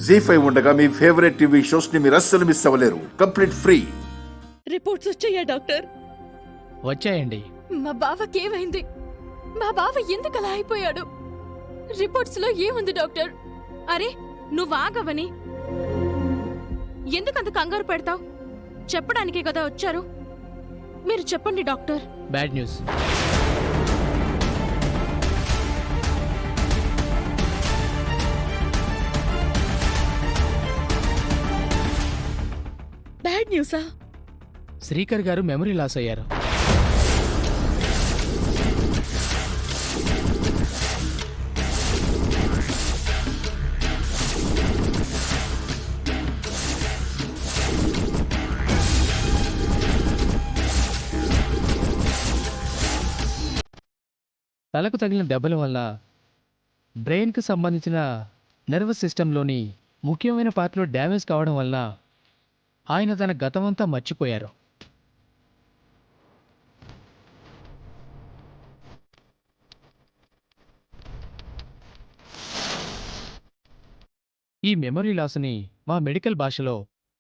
జీ5 ఉండగా మీ favourite TV shows ని మీరు అస్సలు మిస్ అవ్వలేరు. Complete free. రిపోర్ట్స్ వచ్చాయా డాక్టర్? వచ్చాయండి. మా బావకి ఏమైంది? మా బావ ఎందుకు అలా అయిపోయాడు? రిపోర్ట్స్ లో ఏముంది డాక్టర్? అరే నువ్వు ఆగవని ఎందుకంత కంగారు పెడతావు? చెప్పడానికే కదా వచ్చారు. మీరు చెప్పండి డాక్టర్. Bad news. బ్యాడ్ న్యూసా? శ్రీకర్ గారు మెమరీ లాస్ అయ్యారు. తలకు తగిలిన దెబ్బల వల్ల బ్రెయిన్కు సంబంధించిన నర్వస్ సిస్టంలోని ముఖ్యమైన పార్ట్లో డ్యామేజ్ కావడం వలన ఆయన తన గతమంతా మర్చిపోయారు. ఈ మెమరీ లాస్ని మా మెడికల్ భాషలో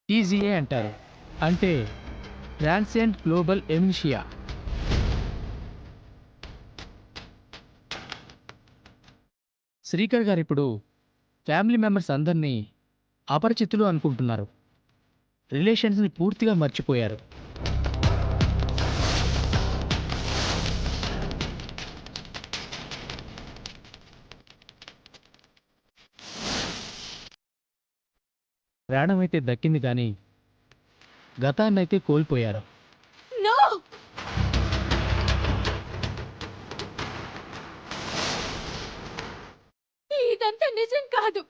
టీజీఏ అంటారు. అంటే ట్రాన్సియంట్ గ్లోబల్ ఎమ్నిషియా. శ్రీకర్ గారు ఇప్పుడు ఫ్యామిలీ మెంబర్స్ అందరినీ అపరిచితులు అనుకుంటున్నారు. రిలేషన్స్ని పూర్తిగా మర్చిపోయారు. ప్రాణమైతే దక్కింది కానీ గతాన్నైతే కోల్పోయారు. నో! ఇదంతా నిజం కాదు.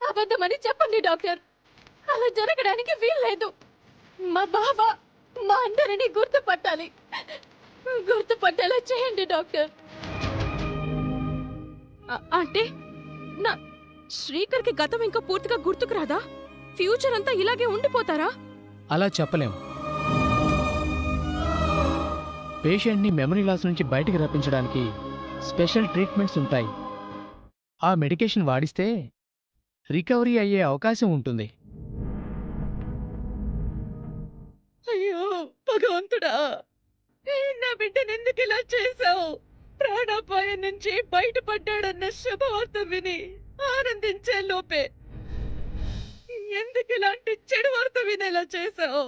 అబద్ధమని చెప్పండి డాక్టర్. అలా జరగడానికి వీల్లేదు. మా బావ మా అందరినీ గుర్తుపట్టాలి. గుర్తుపట్టేలా చేయండి డాక్టర్. అంటే నా శ్రీకర్కి గతం ఇంకా పూర్తిగా గుర్తుకు రాదా? ఫ్యూచర్ అంతా ఇలాగే ఉండిపోతారా? అలా చెప్పలేం. పేషెంట్ని మెమరీ లాస్ నుంచి బయటికి రప్పించడానికి స్పెషల్ ట్రీట్మెంట్స్ ఉంటాయి. ఆ మెడికేషన్ వాడిస్తే రికవరీ అయ్యే అవకాశం ఉంటుంది. అయ్యో భగవంతుడా, నా బిడ్డను ఎందుకు ఇలా చేశావు? ప్రాణాపాయం నుంచి బయటపడ్డాడన్న శుభవార్త విని ఆనందించే లోపే ఎందుకు ఇలాంటి చెడు వార్త వినేలా చేశావు?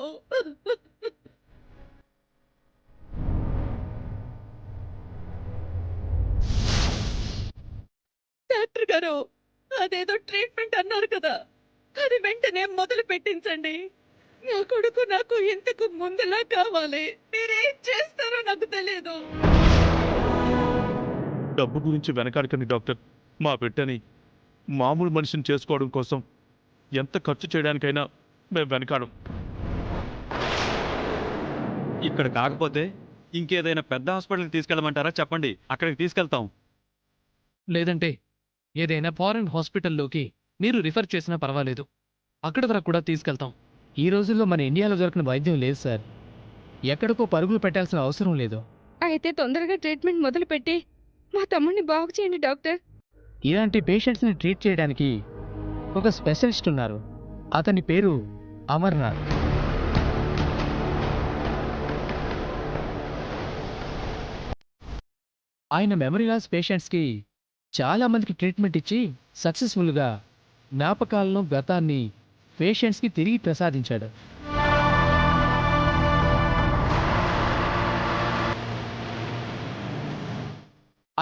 డాక్టర్ గారు, అదేదో ట్రీట్మెంట్ అన్నారు కదా, అది వెంటనే మొదలు పెట్టించండి. నా కొడుకు నాకు ఇంతకు ముందులా కావాలి. మీరేం చేస్తారో నాకు తెలియదు. డబ్బు గురించి వెనకాడకండి డాక్టర్. మా బిడ్డని మామూలు మనిషిని చేసుకోవడం కోసం ఎంత ఖర్చు చేయడానికైనా మేము వెనకాడం. ఇక్కడ కాకపోతే ఇంకేదైనా పెద్ద హాస్పిటల్కి తీసుకెళ్ళమంటారా? చెప్పండి, అక్కడికి తీసుకెళ్తాం. లేదంటే ఏదైనా ఫారెన్ హాస్పిటల్లోకి మీరు రిఫర్ చేసినా పర్వాలేదు, అక్కడ వరకు కూడా తీసుకెళ్తాం. ఈ రోజుల్లో మన ఇండియాలో దొరికిన వైద్యం లేదు సార్. ఎక్కడికో పరుగులు పెట్టాల్సిన అవసరం లేదు. అయితే తొందరగా ట్రీట్మెంట్ మొదలుపెట్టి మా తమ్ముడిని బాగు చేయండి డాక్టర్. ఇలాంటి పేషెంట్స్ని ట్రీట్ చేయడానికి ఒక స్పెషలిస్ట్ ఉన్నారు. అతని పేరు అమర్నాథ్. ఆయన మెమరీ లాస్ పేషెంట్స్కి చాలామందికి ట్రీట్మెంట్ ఇచ్చి సక్సెస్ఫుల్గా జ్ఞాపకాలను గతాన్ని పేషెంట్స్కి తిరిగి ప్రసాదించాడు.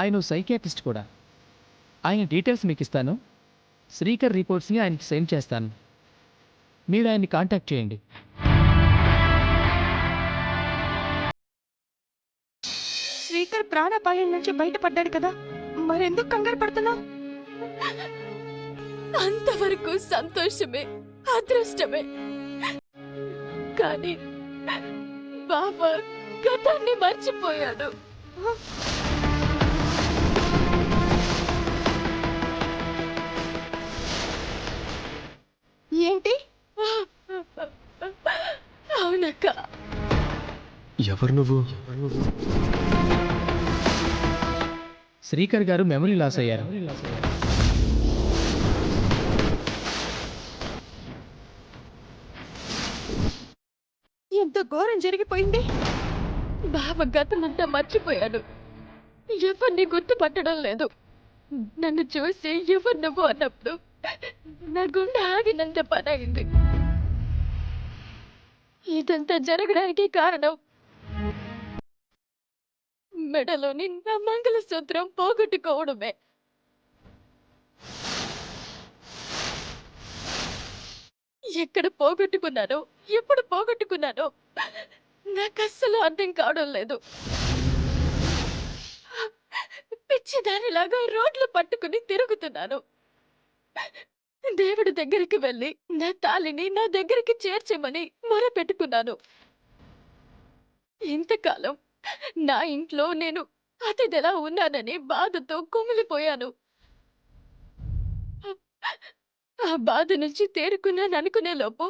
ఆయన సైకియాట్రిస్ట్ కూడా. ఆయన డీటెయిల్స్ మీకు ఇస్తాను. శ్రీకర్ రిపోర్ట్స్ని ఆయనకి సెండ్ చేస్తాను. మీరు ఆయన్ని కాంటాక్ట్ చేయండి. శ్రీకర్ ప్రాణాపాయం నుంచి బయటపడ్డాడు కదా, మరెందుకు కంగారు పడుతున్నావు? అంతవరకు సంతోషమే, అదృష్టమే. కానీ బాబా గతాన్ని మర్చిపోయాడు. ఏంటి? అవునక్క. ఎవరు నువ్వు? శ్రీకర్ గారు మెమరీ లాస్ అయ్యారు. ఘోరం జరిగిపోయింది. బావ గతమంతా మర్చిపోయాడు. ఎవరిని గుర్తుపట్టడం లేదు. నన్ను చూసి ఎవరు నువ్వు అన్నప్పుడు నా గుండె ఆగినంత పని అయింది. ఇదంతా జరగడానికి కారణం మెడలోని నా మంగళసూత్రం పోగొట్టుకోవడమే. ఎక్కడ పోగొట్టుకున్నానో, ఎప్పుడు పోగొట్టుకున్నానో నాకు అస్సలు అర్థం కావడం లేదు. పిచ్చిదానిలాగా రోడ్లు పట్టుకుని తిరుగుతున్నాను. దేవుడి దగ్గరికి వెళ్ళి నా తాళిని నా దగ్గరికి చేర్చమని మొరపెట్టుకున్నాను. ఇంతకాలం నా ఇంట్లో నేను అతిథిలా ఉన్నానని బాధతో కుమిలిపోయాను. ఆ బాధ నుంచి తేరుకున్నాను అనుకునే లోపు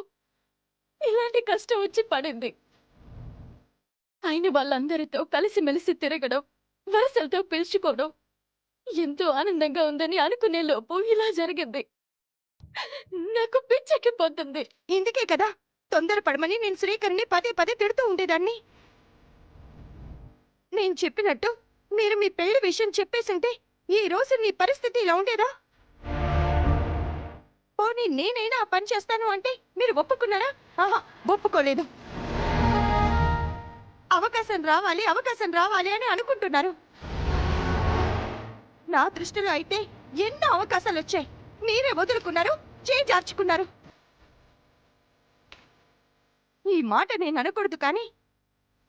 ఇలాంటి కష్టం వచ్చి పడింది. అయిన వాళ్ళందరితో కలిసిమెలిసి తిరగడం, వరసలతో పిలుచుకోవడం ఎంతో ఆనందంగా ఉందని అనుకునే లోపు ఇలా జరిగింది. నాకు పిచ్చెక్కిపోతుంది. ఇందుకే కదా తొందరపడమని నేను శ్రీకర్ని పదే పదే తిడుతూ ఉండేదాన్ని. నేను చెప్పినట్టు మీరు మీ పెళ్లి విషయం చెప్పేసింటే ఈ రోజు నీ పరిస్థితి ఇలా ఉండేదా? పోనీ నేనైనా ఆ పని చేస్తాను అంటే మీరు ఒప్పుకున్నారా? ఆహా, ఒప్పుకోలేదు. అవకాశం రావాలి అని అనుకుంటున్నారు. నా దృష్టిలో అయితే ఎన్నో అవకాశాలు వచ్చాయి. మీరే వదులుకున్నారు, చేజార్చుకున్నారు. ఈ మాట నేను అనకూడదు కానీ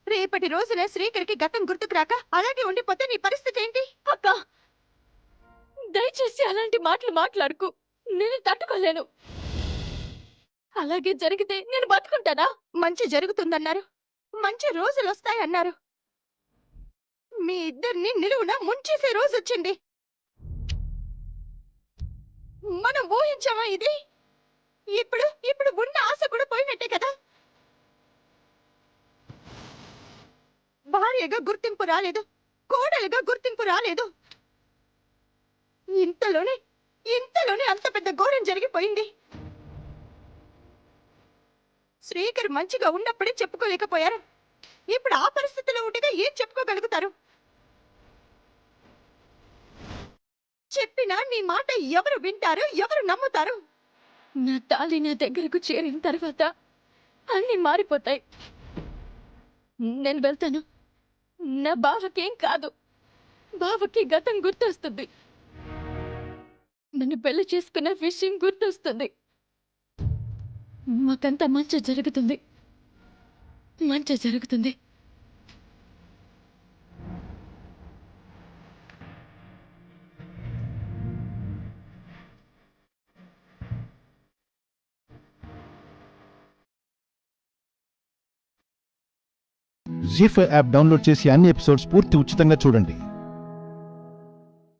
రేపటి రోజున శ్రీకర్కి గతం గుర్తుకు రాక అలాగే ఉండిపోతే నీ పరిస్థితి ఏంటి? అక్క, దయచేసి అలాంటి మాటలు మాట్లాడుకు. నేను తట్టుకోలేను. అలాగే జరిగితే నేను బతుకుంటానా? మంచి జరుగుతుందన్నారు, మంచి రోజులు వస్తాయన్నారు. మీ ఇద్దరిని నిలువున ముంచేసే రోజు వచ్చింది. మనం ఊహించామా ఇది? ఇప్పుడు ఉన్న ఆశ కూడా పోయినట్టే కదా. భార్యగా గుర్తింపు రాలేదు, కోడలుగా గుర్తింపు రాలేదు. ఇంతలోనే అంత పెద్ద ఘోరం జరిగిపోయింది. శ్రీకర్ మంచిగా ఉన్నప్పుడే చెప్పుకోలేకపోయారు. ఇప్పుడు ఆ పరిస్థితిలో ఉండగా ఏం చెప్పుకోగలుగుతారు? చెప్పినా నీ మాట ఎవరు వింటారు, ఎవరు నమ్ముతారు? నా తాళి నా దగ్గరకు చేరిన తర్వాత అన్ని మారిపోతాయి. నేను వెళ్తాను. నా బావకేం కాదు. బావకి గతం గుర్తొస్తుంది. నన్ను పెళ్లి చేసుకున్న విషయం గుర్తొస్తుంది. మాకంతా మంచి జరుగుతుంది. జీ5 యాప్ డౌన్లోడ్ చేసి అన్ని ఎపిసోడ్స్ పూర్తి ఉచితంగా చూడండి.